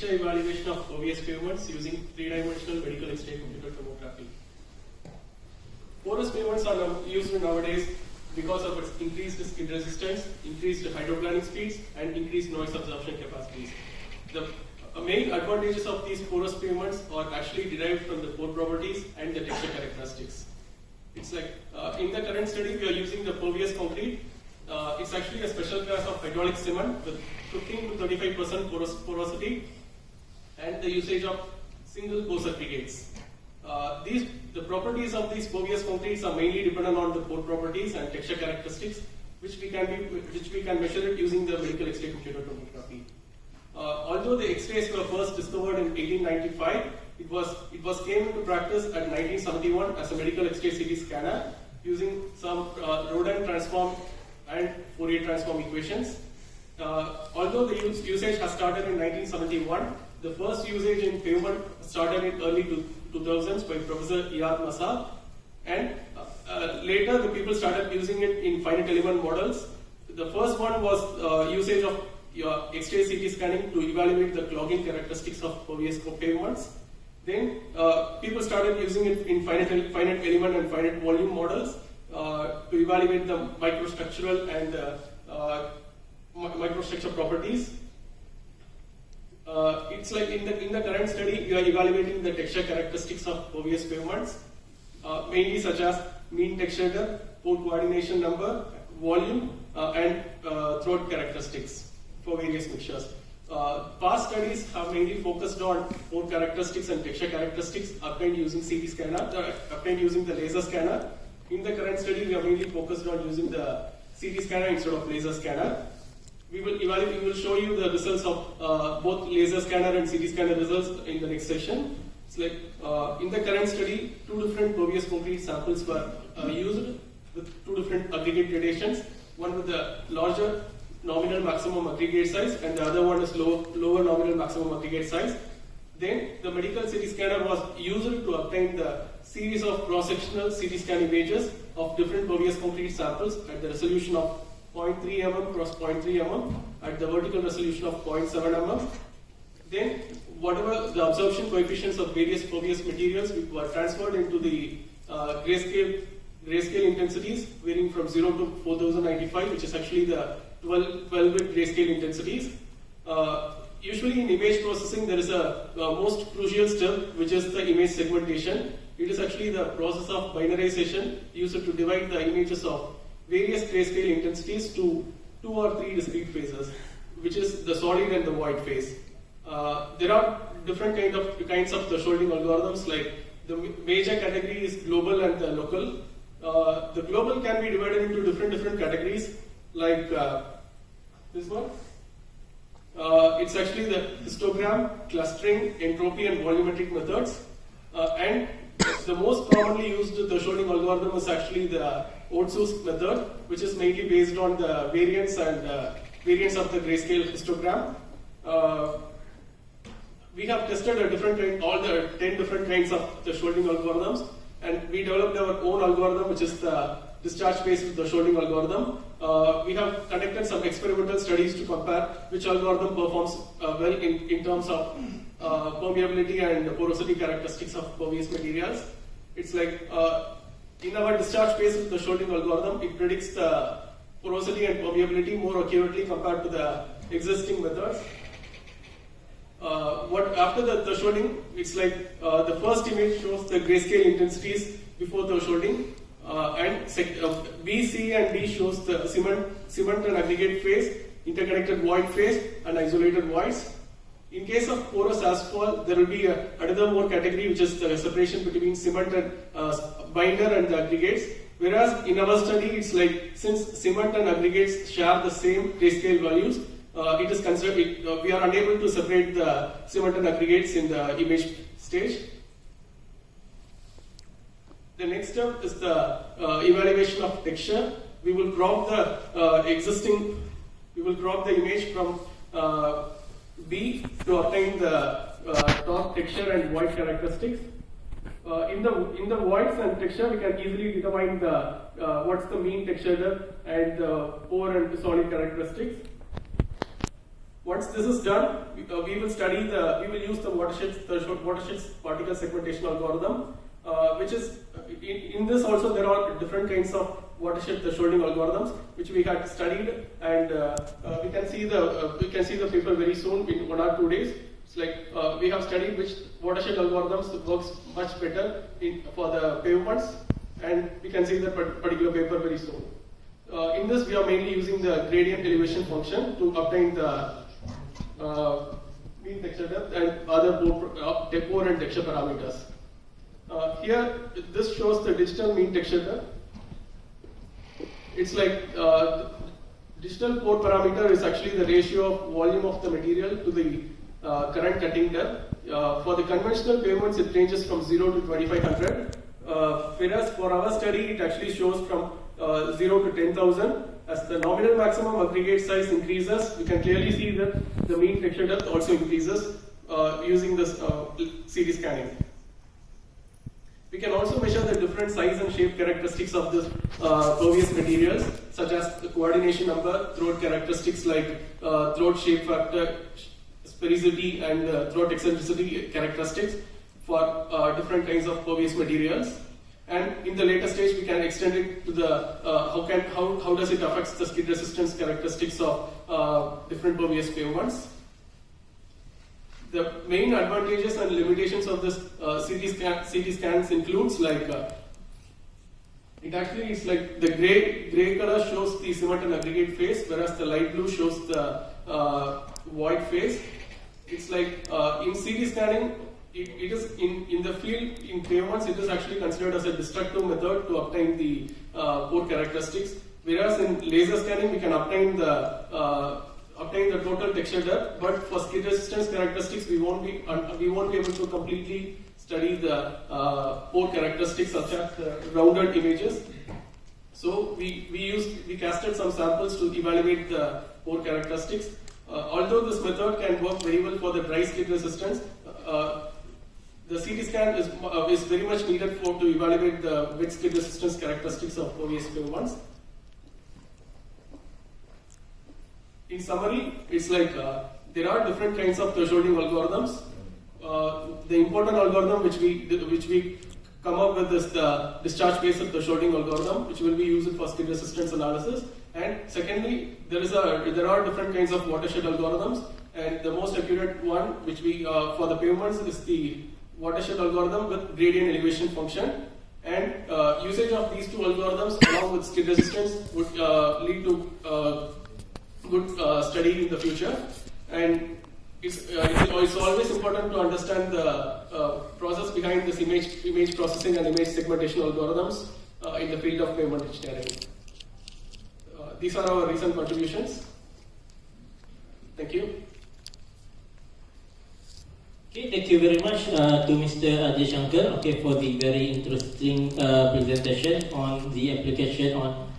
texture evaluation of pervious pavements using three-dimensional medical X-ray computer tomography. Porous pavements are used nowadays because of its increased skid resistance, increased hydroplaning speeds, and increased noise absorption capacities. The main advantages of these porous pavements are actually derived from the pore properties and the texture characteristics. It's like in the current study we are using the pervious concrete. It's actually a special class of hydraulic cement with 15 to 35% porosity and the usage of single course aggregates. The properties of these pervious concretes are mainly dependent on the pore properties and texture characteristics, which we can measure it using the medical X-ray computer tomography. Although the X-rays were first discovered in 1895, it was came into practice at 1971 as a medical X-ray CT scanner using some Rodin transform and Fourier transform equations. Although the usage has started in 1971, the first usage in pavement started in early 2000s by Professor Iyad Masa, and later the people started using it in finite element models. The first one was usage of X-ray CT scanning to evaluate the clogging characteristics of pervious pavements. Then people started using it in finite element and finite volume models to evaluate the microstructural and microstructure properties. It's like in the current study, we are evaluating the texture characteristics of pervious pavements, mainly such as mean texture depth, pore coordination number, volume, and throat characteristics for various mixtures. Past studies have mainly focused on pore characteristics and texture characteristics obtained using CT scanner, obtained using the laser scanner. In the current study, we are mainly focused on using the CT scanner instead of laser scanner. We will show you the results of both laser scanner and CT scanner results in the next session. It's like in the current study, two different pervious concrete samples were used with two different aggregate gradations. One with the larger nominal maximum aggregate size, and the other one is lower nominal maximum aggregate size. Then the medical CT scanner was used to obtain the series of cross-sectional CT scan images of different pervious concrete samples at the resolution of 0.3 mm cross 0.3 mm at the vertical resolution of 0.7 mm. Then whatever the absorption coefficients of various pervious materials were transferred into the grayscale intensities varying from 0 to 4095, which is actually the 12-bit grayscale intensities. Usually in image processing there is a most crucial step, which is the image segmentation. It is actually the process of binarization used to divide the images of various grayscale intensities to 2 or 3 discrete phases, which is the solid and the void phase. There are different kinds of thresholding algorithms. Like the major category is global and the local. The global can be divided into different categories, like this one. It's actually the histogram, clustering, entropy, and volumetric methods. And the most commonly used thresholding algorithm is actually the Oudtshoust method, which is mainly based on the variance and variance of the grayscale histogram. We have tested all the 10 different kinds of thresholding algorithms, and we developed our own algorithm, which is the discharge-based thresholding algorithm. We have conducted some experimental studies to compare which algorithm performs well in terms of permeability and porosity characteristics of pervious materials. It's like in our discharge-based thresholding algorithm, it predicts the porosity and permeability more accurately compared to the existing methods. After the thresholding, it's like the first image shows the grayscale intensities before thresholding, and B, C, and D shows the cement and aggregate phase, interconnected void phase, and isolated voids. In case of porous asphalt, there will be another more category, which is the separation between cement and binder and the aggregates. Whereas in our study, it's like since cement and aggregates share the same grayscale values, it is considered we are unable to separate the cement and aggregates in the image stage. The next step is the evaluation of texture. We will crop the image from B to obtain the top texture and void characteristics. In the voids and texture, we can easily determine what's the mean texture depth and the pore and solid characteristics. Once this is done, we will use the watersheds particle segmentation algorithm, which is in this also there are different kinds of watershed thresholding algorithms which we had studied, and we can see the paper very soon in 1 or 2 days. It's like we have studied which watershed algorithms works much better for the pavements, and we can see that particular paper very soon. In this, we are mainly using the gradient elevation function to obtain the mean texture depth and other pore and texture parameters. Here, this shows the digital mean texture depth. It's like digital pore parameter is actually the ratio of volume of the material to the current cutting depth. For the conventional pavements, it ranges from 0 to 2500. Whereas for our study, it actually shows from 0 to 10,000. As the nominal maximum aggregate size increases, we can clearly see that the mean texture depth also increases using this CT scanning. We can also measure the different size and shape characteristics of the pervious materials, such as the coordination number, throat characteristics like throat shape factor, sphericity, and throat eccentricity characteristics for different kinds of pervious materials. And in the later stage, we can extend it to the how does it affect the skid resistance characteristics of different pervious pavements. The main advantages and limitations of this CT scans includes like it actually is like the gray color shows the cement and aggregate phase, whereas the light blue shows the void phase. It's like in CT scanning, it is in the field in pavements, it is actually considered as a destructive method to obtain the pore characteristics, whereas in laser scanning we can obtain the total texture depth, but for skid resistance characteristics we won't be able to completely study the pore characteristics such as rounded images. So we casted some samples to evaluate the pore characteristics. Although this method can work very well for the dry skid resistance, the CT scan is very much needed to evaluate the wet skid resistance characteristics of pervious pavements. In summary, it's like there are different kinds of thresholding algorithms. The important algorithm which we come up with is the discharge-based thresholding algorithm, which will be used for skid resistance analysis. And secondly, there are different kinds of watershed algorithms, and the most accurate one, which we for the pavements, is the watershed algorithm with gradient elevation function. And usage of these two algorithms along with skid resistance would lead to good study in the future. And it's always important to understand the process behind this image processing and image segmentation algorithms in the field of pavement engineering. These are our recent contributions. Thank you. Okay, thank you very much to Mr. Ajay Shankar for the very interesting presentation on the application on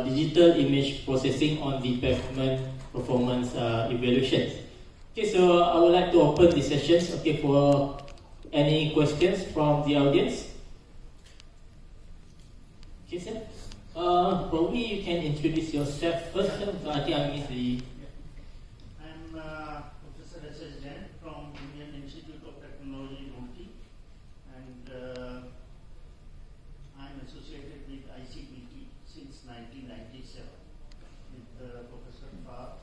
digital image processing on the pavement performance evaluations. Okay, so I would like to open the sessions for any questions from the audience. Okay, sir. Probably you can introduce yourself first. I think I missed the. I'm Professor S.S. Jain from Indian Institute of Technology, Roorkee, and I'm associated with ICPT since 1997 with Professor Far,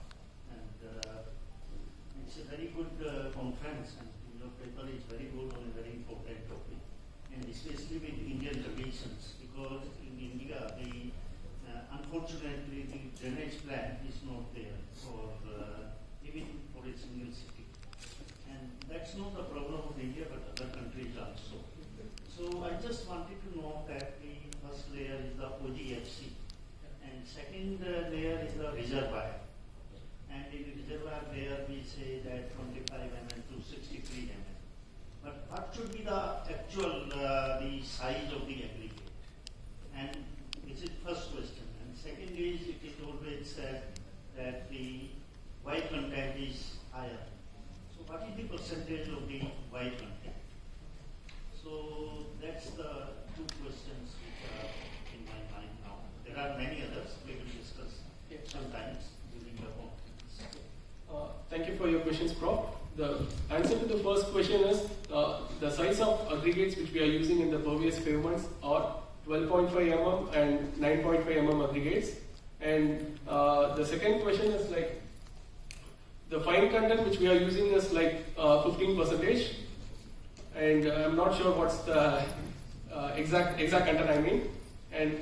and it's a very good conference, and your paper is very good on a very important topic, and especially with Indian traditions, because in India, unfortunately, the drainage plan is not there for even for a single city, and that's not the problem of India, but other countries also. So I just wanted to know that the first layer is the OGFC, and second layer is the reservoir. And in the reservoir layer, we say that 25 mm to 63 mm. But what should be the actual the size of the aggregate? And this is first question. And second is, it is always said that the white content is higher. So what is the percentage of the white content? So that's the two questions which are in my mind now. There are many others we will discuss sometimes during the conference. Thank you for your questions, Prof. The answer to the first question is the size of aggregates which we are using in the pervious pavements are 12.5 mm and 9.5 mm aggregates. And the second question is like the fine content which we are using is like 15%. And I'm not sure what's the exact content I mean. And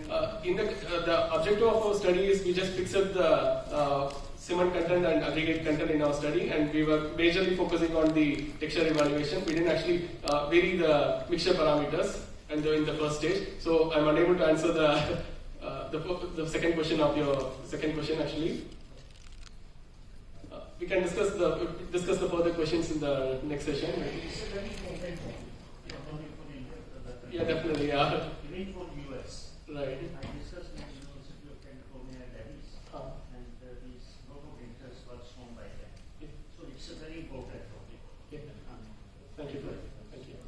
in the objective of our study is we just fixed the cement content and aggregate content in our study, and we were majorly focusing on the texture evaluation. We didn't actually vary the mixture parameters and in the first stage. So I'm unable to answer the second question of your second question actually. We can discuss the further questions in the next session. Yeah, definitely. Yeah. Even for US. Right. I discussed with the University of California at Davis, and these lot of interests were shown by them. Yeah. So it's a very important topic. Yeah. Thank you. Thank you.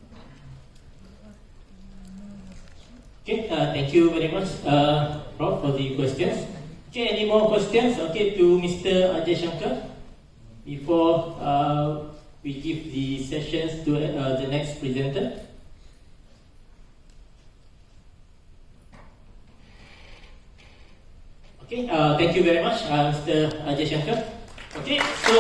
Okay, thank you very much, Prof, for the questions. Okay, any more questions? Okay, to Mr. Ajay Shankar before we give the sessions to the next presenter. Okay, thank you very much, Mr. Ajay Shankar. Okay, so